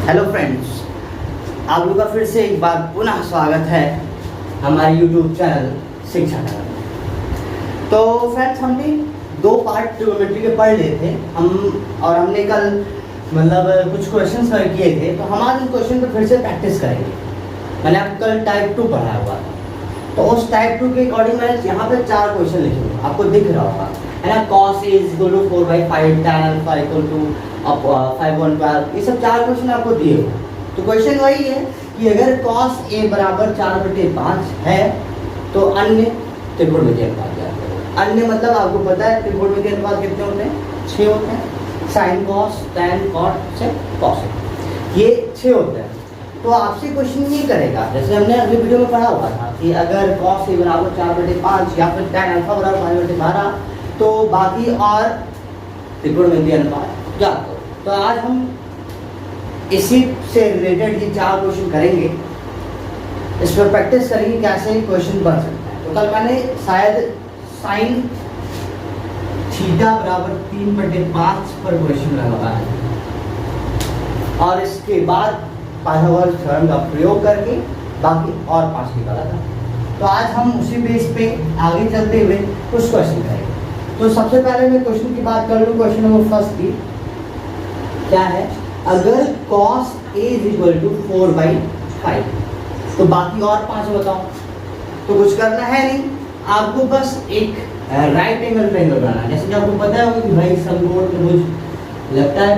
Hello friends, आप लोगों का फिर से एक बार पुनः स्वागत है हमारे यूट्यूब चैनल शिक्षा नगर। तो फ्रेंड्स, हमने दो पार्ट ट्रिग्नोमेट्री के पढ़ लिए थे हमने कल मतलब कुछ क्वेश्चंस किए थे। तो हम आज उन क्वेश्चन पर फिर से प्रैक्टिस करेंगे। मैंने आपको कल टाइप 2 पढ़ाया हुआ था, तो उस टाइप 2 के अकॉर्डिंग मैं यहाँ पे 4 क्वेश्चन लिखे हुए आपको दिख रहा होगा, है ना। cos A = 4/5, tan alpha = 5/12, ये सब 4 क्वेश्चन आपको दिए हुए। तो क्वेश्चन वही है कि अगर cos A = 4/5 है तो अन्य त्रिकोणमितीय अनुपात ज्ञात करो। अन्य मतलब आपको पता है त्रिकोणमितीय अनुपात कितने होते हैं, 6 होते हैं। sin cos, tan cot से cos, ये 6 होते हैं। तो आपसे क्वेश्चन ये करेगा, जैसे हमने अगले वीडियो में पढ़ा हुआ था कि अगर cos A = 4/5 या फिर tan alpha = 5/12 तो बाकी और त्रिकोणमितीय अनुपात ज्ञात करो। तो आज हम इसी से रिलेटेड ये 4 क्वेश्चन करेंगे, इस पर प्रैक्टिस करेंगे कैसे क्वेश्चन बन सकता है। तो कल मैंने शायद sin थीटा = 3/5 पर क्वेश्चन लगाया है और इसके बाद पाइथागोरस थ्योरम का प्रयोग करके बाकी और 5 निकाला था। तो आज हम उसी बेस पे आगे चलते हुए कुछ क्वेश्चन करेंगे। तो सबसे पहले मैं क्वेश्चन की बात कर लूँ। क्वेश्चन नंबर फर्स्ट की क्या है, अगर cos A = 4/5 तो बाकी और 5 बताओ। तो कुछ करना है नहीं, आपको बस एक राइट एंगल ट्रायंगल बनाना है। जैसे कि आपको पता है कि भाई समकोण त्रिभुज लगता है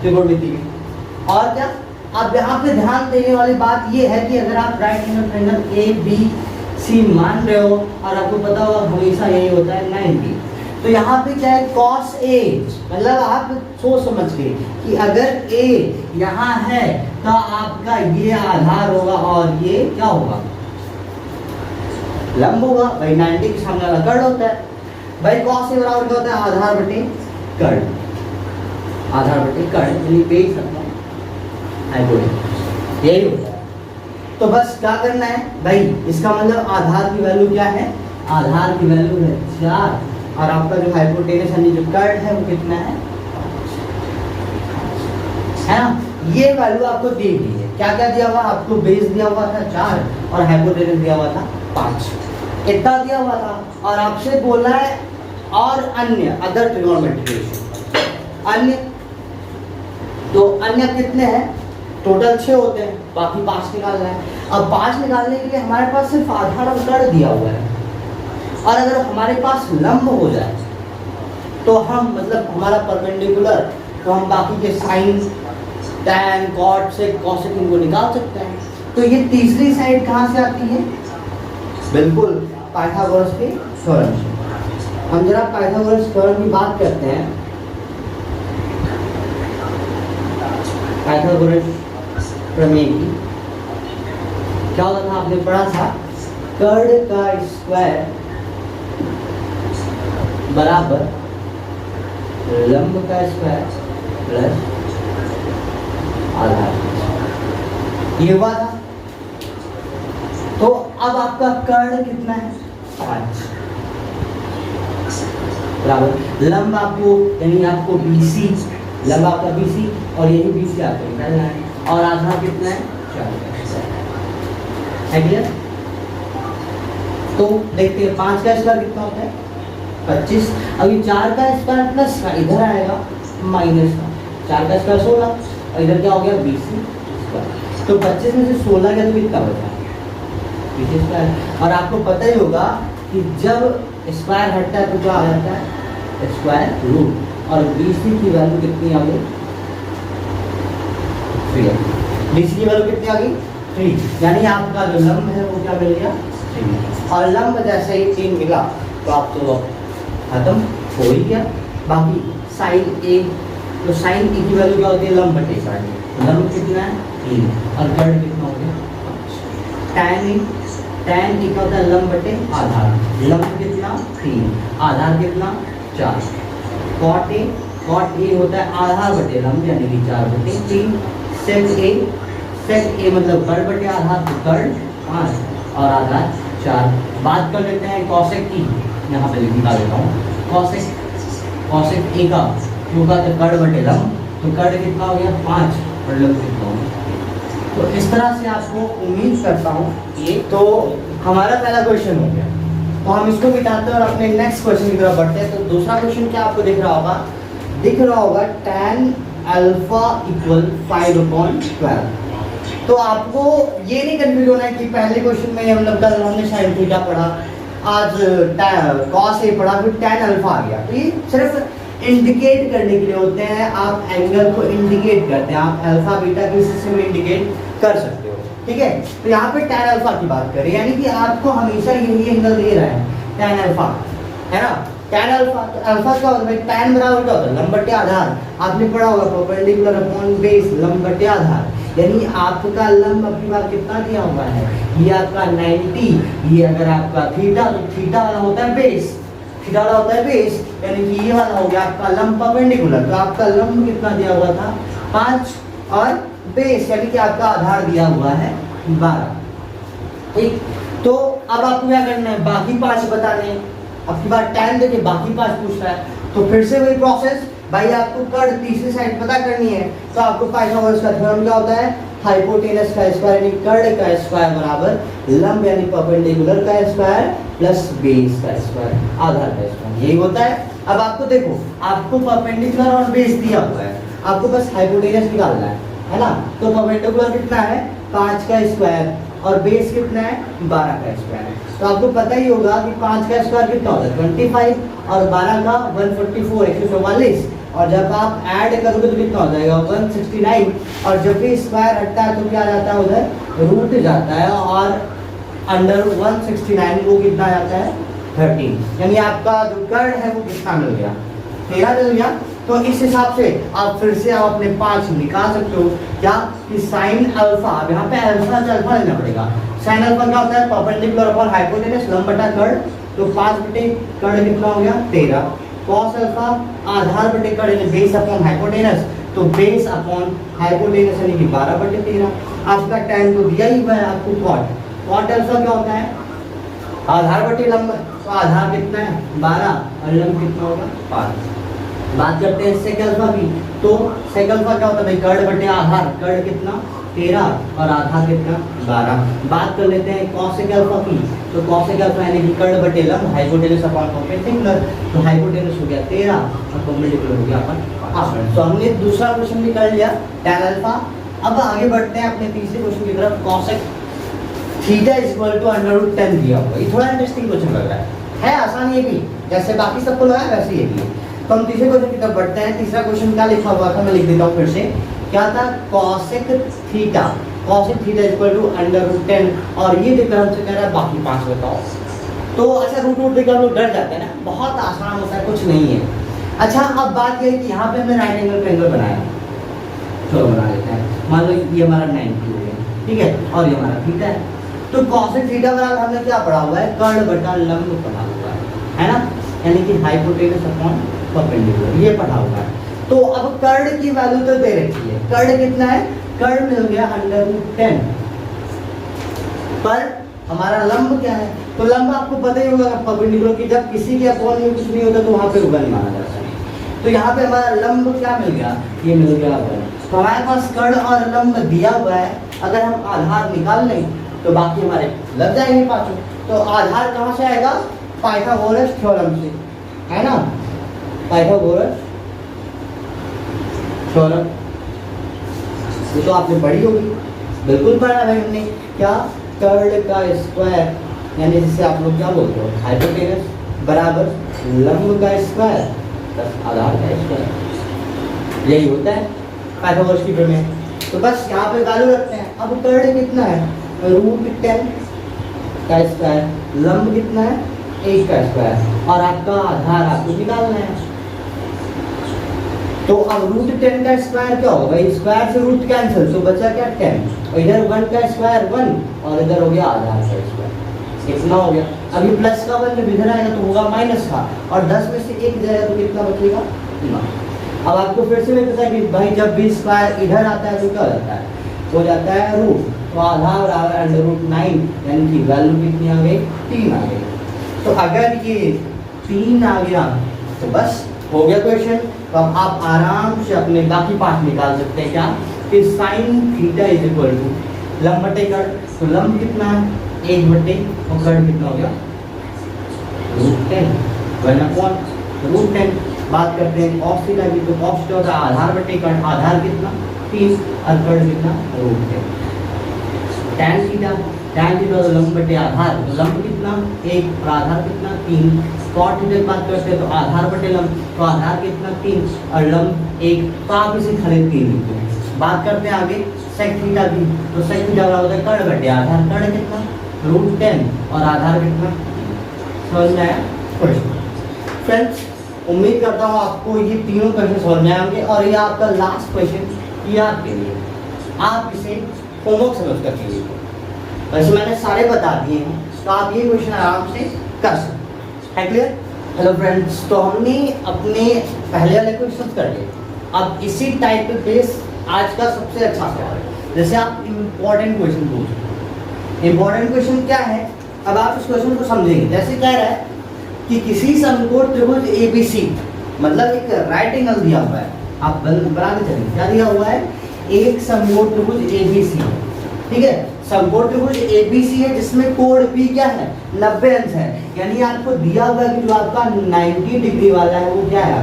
त्रिकोणमिति में। और क्या आप यहाँ पे ध्यान देने वाली बात ये है कि अगर आप राइट एंगल ट्रायंगल ABC मान रहे हो और आपको पता होगा हमेशा यही होता है 90, तो यहाँ पे क्या है cos A, मतलब आप सोच समझ के कि अगर A यहाँ है तो आपका ये आधार होगा और ये क्या होगा, लंब होगा। भाई 90 के सामने वाला कर्ण होता है। भाई cos A बराबर क्या होता है, आधार बटे कर्ण, आधार बटे कर्ण, यानी पेज सकता हाइपोटेन्यूज, यही होता है। तो बस क्या करना है भाई, इसका मतलब आधार की वैल्यू क्या है, आधार की वैल्यू है 4 और आपका जो हाइपोटेनस यानी जो कर्ण है वो कितना है ना। ये वैल्यू आपको दी गई है। क्या क्या दिया हुआ, आपको बेस दिया हुआ था 4 और हाइपोटेनस दिया हुआ था 5, इतना दिया हुआ था। और आपसे बोला है और अन्य अदर ट्रिग्नोमेट्री अन्य, तो अन्य कितने हैं, टोटल 6 होते हैं, बाकी 5 निकालना है। अब 5 निकालने के लिए हमारे पास सिर्फ आधार और कर्ण दिया हुआ है, और अगर हमारे पास लंब हो जाए तो हम मतलब हमारा परपेंडिकुलर, तो हम बाकी के साइन tan cot से cosec इनको निकाल सकते हैं। तो ये तीसरी साइड कहाँ से आती है, बिल्कुल पाइथागोरस के थ्योरम से। हम जरा पाइथागोरस थ्योरम की बात करते हैं। पाइथागोरस प्रमेय की क्या होता था, आपने पढ़ा था, कर्ण का स्क्वायर बराबर लंब का स्क्वायर प्लस आधार, ये हुआ था। तो अब आपका कर्ण कितना है, 5 बराबर लंब आपको यानी आपको BC, लंब आपका BC और यही BC आपको निकालना है, और आधार कितना है 4 है, क्लियर। तो देखते हैं 5 का स्क्वायर कितना होता है 25। अभी 4 का स्क्वायर प्लस का इधर आएगा माइनस का, 4 का स्क्वायर 16 और इधर क्या हो गया BC स्क्वायर। तो 25 में से 16 गया तो कितना बचा, BC स्क्वायर। और आपको पता ही होगा कि जब स्क्वायर हटता है तो क्या आ जाता है स्क्वायर रूट, और BC की वैल्यू कितनी आ गई 3। BC की वैल्यू कितनी आ गई 3, यानी आपका जो लंब है वो क्या मिल गया 3। और लंब जैसे ही 3 मिला तो आप तो खत्म हो ही गया। बाकी साइन A, तो साइन A की वैल्यू क्या होती है, लंब बटे साइन, लंब कितना है 3 और कर्ण कितना हो गया 5। tan A क्या होता है, लंब बटे आधार, लंब कितना 3, आधार कितना 4। cot A होता है आधार बटे लंब यानी कि 4/3। sec A मतलब कर्ण बटे आधार, तो कर्ण 5 और आधार 4। बात कर लेते हैं cosec की, यहाँ पे निकाल देता हूँ cosec A का, क्यों का तो कर्ण बटे लंब, तो कर्ण कितना हो गया 5 और लंब कितना हो गया तो इस तरह से आपको उम्मीद करता हूँ ये तो हमारा पहला क्वेश्चन हो गया। तो हम इसको मिटाते हैं और अपने नेक्स्ट क्वेश्चन की तरफ बढ़ते हैं। तो दूसरा क्वेश्चन क्या आपको दिख रहा होगा tan अल्फा इक्वल 5/12। तो आपको ये नहीं कंफ्यूज होना है कि पहले क्वेश्चन में हम लोग कल हमने साइन थीटा पढ़ा, आज कॉस ए पढ़ा, फिर tan अल्फा आ गया। तो ये सिर्फ इंडिकेट करने के लिए होते हैं, आप एंगल को इंडिकेट करते हैं, आप अल्फा बीटा किसी से भी इंडिकेट कर सकते हो, ठीक है। तो यहाँ पे tan अल्फा की बात करें, यानी कि आपको हमेशा यही एंगल दे रहा है tan अल्फा, है ना। tan अल्फा, तो अल्फा क्या होता है, tan बराबर क्या होता है, लंब बटे आधार। आपने पढ़ा होगा परपेंडिकुलर अपॉन बेस, लंब बटे आधार। यानी आपका लंब अपनी बार कितना दिया हुआ है, ये आपका 90, ये अगर आपका थीटा, तो थीटा वाला होता है बेस, थीटा वाला होता है बेस, यानी कि ये वाला हो गया आपका लंब परपेंडिकुलर। तो आपका लंब कितना दिया हुआ था 5 और बेस यानी कि आपका आधार दिया हुआ है 12, ठीक। तो अब आपको क्या करना है, बाकी 5 बताने हैं। अब की बार tan देके बाकी 5 पूछ रहा है, तो फिर से वही प्रोसेस भाई, आपको कर्ण तीसरी साइड पता करनी है। तो आपको पाइथागोरस का थ्योरम क्या होता है, हाइपोटेनस का स्क्वायर यानी कर्ण का स्क्वायर बराबर लंब यानी परपेंडिकुलर का स्क्वायर प्लस बेस का स्क्वायर, आधार का स्क्वायर, यही होता है। अब आपको देखो, आपको परपेंडिकुलर और बेस दिया हुआ है, आपको बस हाइपोटेनस निकालना है ना। तो परपेंडिकुलर कितना है 5 का स्क्वायर और बेस कितना है 12 का स्क्वायर। तो आपको पता ही होगा कि 5 का स्क्वायर कितना होता है 25 और 12 का 144 144, और जब आप ऐड करोगे तो कितना हो जाएगा 169, और जब भी स्क्वायर हटता है तो क्या जाता है उधर रूट जाता है, और अंडर 169 वो कितना जाता है 13, यानी आपका जो कर्ण है वो कितना मिल गया 13 मिल गया। तो इस हिसाब से आप फिर से आप अपने 5 निकाल सकते हो क्या, कि साइन अल्फा, अब यहाँ पे अल्फा से अल्फा लेना पड़ेगा। साइन अल्फा क्या होता है परपेंडिकुलर अपॉन हाइपोटेनस लंब बटा कर्ण, तो 5 बटे कर्ण कितना हो गया 13, कॉस अल्फा आधार बटे कर्ण यानी बेस अपॉन हाइपोटेनस, तो बेस अपॉन हाइपोटेनस यानी कि 12 बटे 13। आपका tan तो दिया ही हुआ है आपको कॉट अल्फा क्या होता है आधार बटे लंब, तो आधार कितना है 12 और लंब कितना होगा 5। बात करते हैं सेक अल्फा की, तो सेक अल्फा क्या होता है भाई कर्ण बटे आधार, कर्ण कितना 13 और आधार कितना 12। बात कर लेते हैं कॉसेक अल्फा की, तो कॉसेक अल्फा यानी कि कर्ण बटे लंब हाइपोटेनस अपॉन परपेंडिकुलर, तो हाइपोटेनस हो गया 13 और परपेंडिकुलर हो गया अपन। तो हमने दूसरा क्वेश्चन भी कर लिया tan अल्फा। अब आगे बढ़ते हैं अपने तीसरे क्वेश्चन की तरफ, कॉसेक थीटा इक्वल टू √10 दिया हुआ। ये थोड़ा इंटरेस्टिंग क्वेश्चन लग रहा है आसान ये भी, जैसे बाकी सबको लगा है वैसे ये भी है। तो हम तीसरे क्वेश्चन की तरफ बढ़ते हैं। तीसरा क्वेश्चन क्या लिखा हुआ था मैं लिख देता हूँ फिर से, क्या था कॉसेक थीटा इक्वल टू √10, और ये दिख रहा हमसे कह रहा है बाकी 5 बताओ। तो अच्छा रूट देखकर हम लोग डर जाते हैं ना, बहुत आसान होता है, कुछ नहीं है। अच्छा अब बात यह है कि यहाँ पे हमने राइट एंगल ट्रायंगल बनाया, चलो बना लेते हैं। मान लो ये हमारा 90 हो गया, ठीक है, और ये हमारा थीटा है। तो कॉसेक थीटा बराबर हमने क्या पढ़ा हुआ है कर्ण बटा लंब पढ़ा हुआ है ना, यानी कि हाइपोटेनस अपॉन परपेंडिकुलर ये पढ़ा हुआ है। तो अब कर्ण की वैल्यू तो दे रखी है, कर्ण कितना है, कर्ण मिल गया √10, पर हमारा लंब क्या है, तो लंब आपको पता ही होगा परपेंडिकुलर की जब किसी के अपॉन में कुछ नहीं होता तो वहां पे वन माना जाता है। तो यहाँ पे हमारा लंब क्या मिल गया, ये मिल गया 1। तो हमारे पास कर्ण और लंब दिया हुआ है, अगर हम आधार निकाल लें तो बाकी हमारे लग जाएंगे 5। तो आधार कहाँ से आएगा, पाइथागोरस थ्योरम से, है ना, पाइथागोरस थ्योरम। ये तो आपने पढ़ी होगी, बिल्कुल पढ़ा है हमने। क्या, कर्ण का स्क्वायर यानी जिसे आप लोग क्या बोलते हो हाइपोटेनस बराबर लंब का स्क्वायर प्लस आधार का स्क्वायर, यही होता है पाइथागोरस की प्रमेय। तो बस यहाँ पे वैल्यू रखते हैं। अब कर्ण कितना है √10 का स्क्वायर, लंब कितना है 1 का स्क्वायर, और आपका आधार आपको निकालना है। तो अब √10 का स्क्वायर क्या होगा भाई, स्क्वायर से रूट कैंसिल, तो बचा क्या 10, और इधर 1 का स्क्वायर 1 और इधर हो गया आधार का स्क्वायर, कितना हो गया। अब ये प्लस का 1 जब इधर आएगा तो होगा माइनस का, और 10 में से 1 जाएगा तो कितना बचेगा 9। अब आपको फिर से नहीं पता कि भाई जब भी स्क्वायर इधर आता है तो क्या हो जाता है, हो जाता है रूट, तो आधार बराबर √9 यानी कि वैल्यू कितनी आ गई 3 आ गई। तो अगर ये 3 आ गया तो बस हो गया क्वेश्चन। तो अब आप आराम से अपने बाकी 5 निकाल सकते हैं। क्या, कि sine theta is equal to लंब बटे कड़, तो लंब कितना है 1 बटे और कड़ कितना हो गया √10 वन अपॉन √10। बात करते हैं cos थीटा की, तो cos थीटा होता है आधार बटे कड़, आधार कितना 30 और कड़ कितना √10। tan थीटा तो लंब बटे आधार, तो लंब कितना 1 और आधार कितना 3। cot थीटा की बात करते हैं तो आधार बटे लंब, तो आधार कितना 3 और लंब 1, तो आप इसे खाली 3 लिखते हैं। बात करते हैं आगे sec थीटा की, तो sec थीटा बराबर होता है कड़ बटे आधार, कड़ कितना √10 और आधार कितना। समझ में आया क्वेश्चन? फ्रेंड्स उम्मीद करता हूँ आपको ये तीनों क्वेश्चन समझ में आएंगे और ये आपका लास्ट क्वेश्चन ये आपके लिए, आप इसे होमवर्क समझ कर कीजिए। वैसे मैंने सारे बता दिए हैं, तो आप ये क्वेश्चन आराम से कर सकते हैं। क्लियर? हेलो फ्रेंड्स, तो हमने अपने पहले वाले क्वेश्चन कर लिए। अब इसी टाइप पे बेस आज का सबसे अच्छा सवाल है। जैसे आप इम्पोर्टेंट क्वेश्चन पूछ, इम्पोर्टेंट क्वेश्चन क्या है, अब आप इस क्वेश्चन को समझेंगे। जैसे कह रहा है कि किसी समकोण त्रिभुज ABC, मतलब एक राइट एंगल दिया हुआ है, आप बना के चलेंगे क्या दिया हुआ है, एक समकोण त्रिभुज ABC है, ठीक है। समकोण त्रिभुज ABC है जिसमें कोण B क्या है 90 अंश है, यानी आपको दिया हुआ है कि जो आपका 90 डिग्री वाला है वो क्या है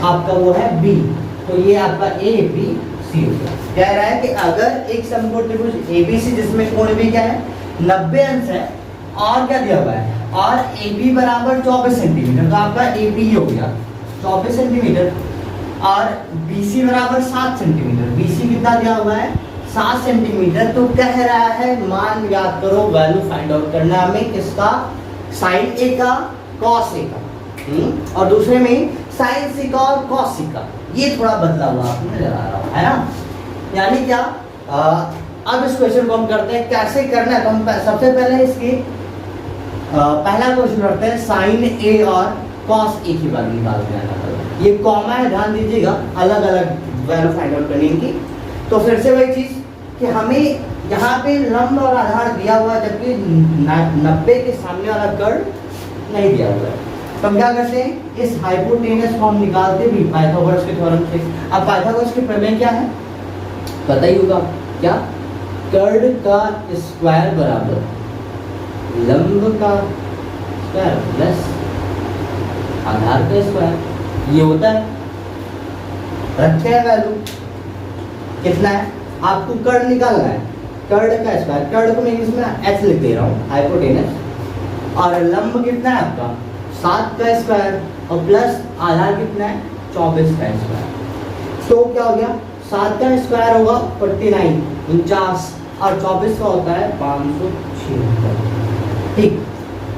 आपका वो है B, तो ये आपका ABC कह रहा है कि अगर एक समकोण त्रिभुज ABC जिसमें कोण B क्या है 90 अंश है और क्या दिया हुआ है और AB बराबर 24 सेंटीमीटर, तो आपका AB हो गया 24 सेंटीमीटर और BC बराबर 7 सेंटीमीटर, BC कितना दिया हुआ है 7 सेंटीमीटर। तो कह रहा है मान याद करो, वैल्यू फाइंड आउट करना हमें किसका, साइन A का कॉस A का, और दूसरे में साइन C का और कॉस C का। ये थोड़ा बदला हुआ आपको नजर आ रहा है ना, यानी क्या अब इस क्वेश्चन को हम करते हैं कैसे करना है। तो हम सबसे पहले इसकी पहला क्वेश्चन करते हैं साइन A और कॉस A की वैल्यू निकालते हैं। ये कॉमा है, ध्यान दीजिएगा, अलग अलग वैल्यू फाइंड आउट करने की। तो फिर से वही चीज कि हमें यहाँ पे लंब और आधार दिया हुआ है जबकि 90 के सामने वाला कर्व नहीं दिया हुआ है। तो हम क्या करते हैं, इस हाइपोटेनस को हम निकालते भी पाइथागोरस के थ्योरम से। अब पाइथागोरस के प्रमेय क्या है पता ही होगा, क्या, कर्ड का स्क्वायर बराबर लंब का स्क्वायर प्लस आधार का स्क्वायर, ये होता है। रखते हैं वैल्यू कितना है, आपको कर्ड निकालना है, कर्ड का स्क्वायर, कर्ड को मैं इंग्लिश में h लिख दे रहा हूँ हाइपोटेनस, और लंब कितना है आपका 7 का स्क्वायर और प्लस आधार कितना है 24 का स्क्वायर। तो क्या हो गया, 7 का स्क्वायर होगा 49 49 और 24 का होता है 576। ठीक,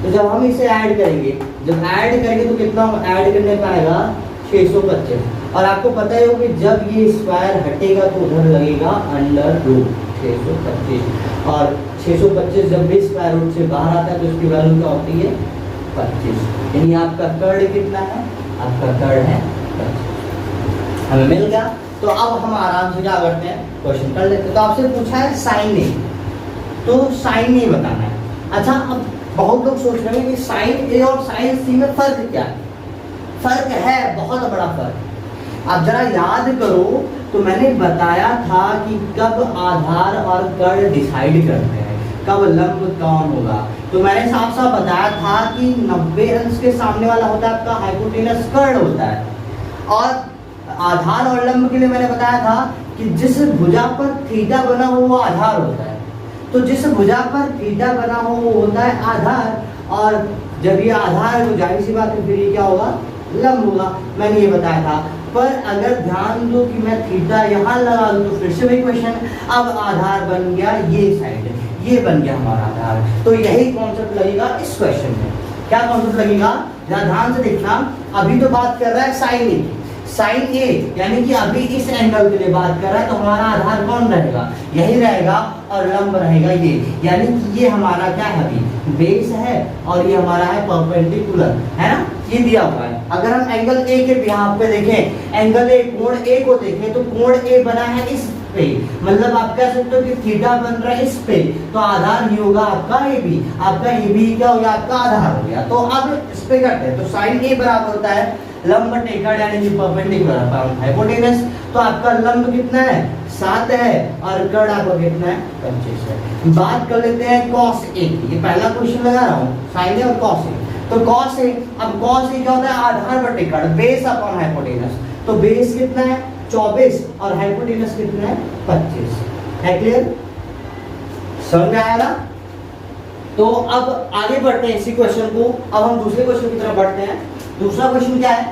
तो जब हम इसे ऐड करेंगे, जब ऐड करेंगे तो कितना ऐड करने का आएगा 625। और आपको पता ही हो कि जब ये स्क्वायर हटेगा तो उधर लगेगा अंडर रूट 625, और 625 जब भी स्क्वायर रूट से बाहर आता है तो उसकी वैल्यू क्या होती है 25, यानी आपका कर्ड कितना है, आपका कर्ड है 25। हमें मिल गया। तो अब हम आराम से क्या करते हैं, क्वेश्चन कर लेते हैं। तो आपसे पूछा है साइन ए, तो साइन ए बताना है। अच्छा, अब बहुत लोग सोच रहे हैं कि साइन ए और साइन सी में फर्क क्या है। फर्क है, बहुत बड़ा फर्क। आप जरा याद करो, तो मैंने बताया था कि कब आधार और कर्ड डिसाइड करते हैं, कब लंब कौन होगा। तो मैंने साफ साफ बताया था कि 90 अंश के सामने वाला होता है आपका हाइपोटेनस कर्ड होता है, और आधार और लंब के लिए मैंने बताया था कि जिस भुजा पर थीटा बना हो वो आधार होता है। तो जिस भुजा पर थीटा बना हो वो होता है आधार, और जब ये आधार है तो जाहिर सी बात है फिर ये क्या होगा, लंब होगा। मैंने ये बताया था। पर अगर ध्यान दो कि मैं थीटा यहाँ लगा दूँ तो फिर से वही क्वेश्चन, अब आधार बन गया ये साइड, ये बन गया हमारा आधार। तो यही कॉन्सेप्ट लगेगा इस क्वेश्चन में। क्या कॉन्सेप्ट लगेगा, जरा ध्यान से देखना। अभी तो बात कर रहा है साइन ए, साइन ए यानी कि अभी इस एंगल के लिए बात कर रहा है, तो हमारा आधार कौन रहेगा, यही रहेगा, और लंब रहेगा ये, यानी कि ये हमारा क्या है, अभी बेस है और ये हमारा है परपेंडिकुलर, है ना, ये दिया हुआ है। अगर हम एंगल ए के यहाँ पे देखें, एंगल ए, कोण ए को देखें, तो कोण ए बना है इस पे, मतलब आप कह सकते हो कि थीटा बन रहा है इस पे, तो आधार ही होगा आपका ए बी, आपका ए बी क्या हो गया, आपका आधार हो गया। तो अब इस पे करते हैं, तो साइन ए बराबर होता है लंब टेकड़ यानी कि परपेंडिकुलर अपॉन हाइपोटेनस। तो आपका लंब कितना है 7 है और कर्ण आपका कितना है 25 है। बात कर लेते हैं cos A की। ये पहला क्वेश्चन लगा रहा हूँ sin A और cos A। तो cos A, अब cos A क्या होता है आधार पर टेकड़ बेस अपॉन हाइपोटेनस। तो बेस कितना है 24 और हाइपोटेनस कितना है 25 है। क्लियर, समझ में आया ना। तो अब आगे बढ़ते हैं इसी क्वेश्चन को। अब हम दूसरे क्वेश्चन की तरफ बढ़ते हैं। दूसरा क्वेश्चन क्या है,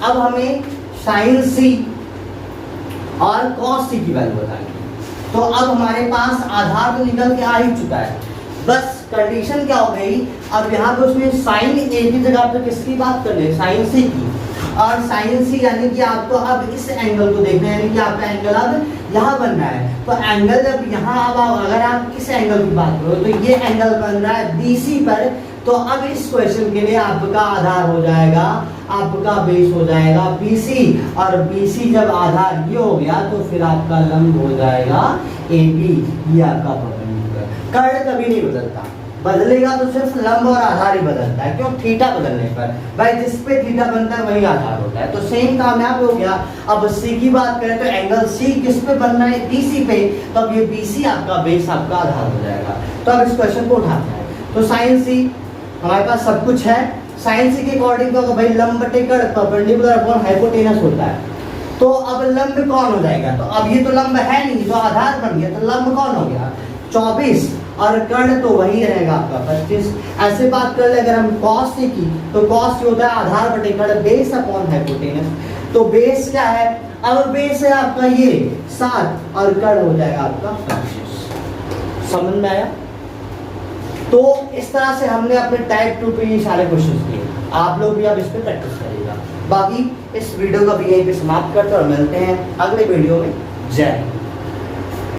अब हमें sin C और cos C की वैल्यू बतानी है। तो अब हमारे पास आधार तो निकल के आ ही चुका है, बस कंडीशन क्या हो गई, अब यहाँ पे उसमें sin A की जगह पे किसकी बात कर ले sin C की। और sin C यानी कि आपको अब इस एंगल को देखना है, यानी कि आपका एंगल अब यहाँ बन रहा है। तो एंगल जब यहाँ अब अगर आप इस एंगल की बात करो तो ये एंगल बन रहा है BC पर। तो अब इस क्वेश्चन के लिए आपका आधार हो जाएगा, आपका बेस हो जाएगा BC, और BC जब आधार ये हो गया तो फिर आपका लंब हो जाएगा AB। ये आपका परपेंडिकुलर। कर्ण कभी नहीं बदलता, बदलेगा तो सिर्फ लंब और आधार ही बदलता है। क्यों, थीटा बदलने पर भाई जिस पे थीटा बनता है वही आधार होता है। तो सेम काम यहाँ पे हो गया। अब C की बात करें तो एंगल C किस पे बन रहा है BC पे, तो अब ये BC आपका बेस आपका आधार हो जाएगा। तो अब इस क्वेश्चन को उठाते हैं। तो sin C हमारे पास सब कुछ है। sin C के अकॉर्डिंग तो भाई लंब टेकड़ परपेंडिकुलर अपॉन हाइपोटेनस होता है। तो अब लंब कौन हो जाएगा, तो अब ये तो लंब है नहीं, तो आधार बन गया, तो लंब कौन हो गया 24 और कर्ण तो वही रहेगा आपका 25। ऐसे बात कर ले अगर हम cos C की, तो cos C होता है आधार बटे कर्ण बेस अपॉन हाइपोटेनस। तो बेस क्या है, अब बेस है आपका ये 7 और कर्ण हो जाएगा आपका 25। समझ में आया। तो इस तरह से हमने अपने टाइप 2 पे ये सारे क्वेश्चंस किए। आप लोग भी अब इस पे प्रैक्टिस करिएगा। बाकी इस वीडियो का भी यहीं पे समाप्त करते हैं और मिलते हैं अगले वीडियो में। जय हिंद।